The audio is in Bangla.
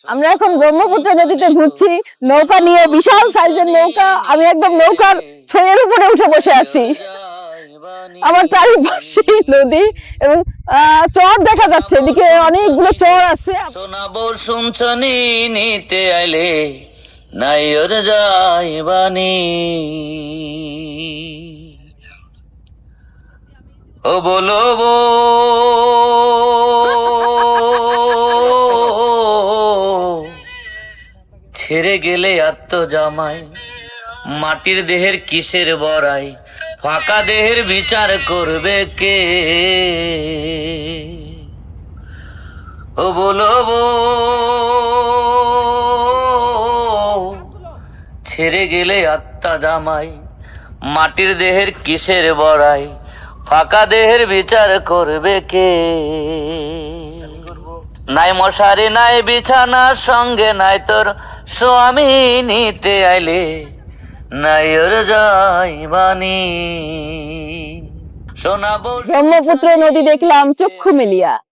আমরা এখন ব্রহ্মপুত্র নদীতে ঘুরছি নৌকা নিয়ে, বিশাল সাইজের নৌকা। আমি একদম নৌকার ছয়ের উপরে উঠে বসে আছি। আমার চারিপাশে নদী এবং চর দেখা যাচ্ছে, এদিকে অনেকগুলো চর আছে। শোনাবো শুনছনি নিতে আইলে নাই ওর যাইবানি ও বলো ছেড়ে গেলে আত্ম জামাই মাটির দেহের কিসের বড়াই ফাঁকা দেহের বিচার করবে কে ও বলো ছেড়ে গেলে আত্মা জামাই মাটির দেহের কিসের বড়াই ফাঁকা দেহের বিচার করবে কে নাই মশারি নাই বিছানা সঙ্গে নাই তোর স্বামী নিতে আইলে নাই ওর যাইবানি শোনাবো ব্রহ্মপুত্র নদী দেখলাম চক্ষু মেলিয়া।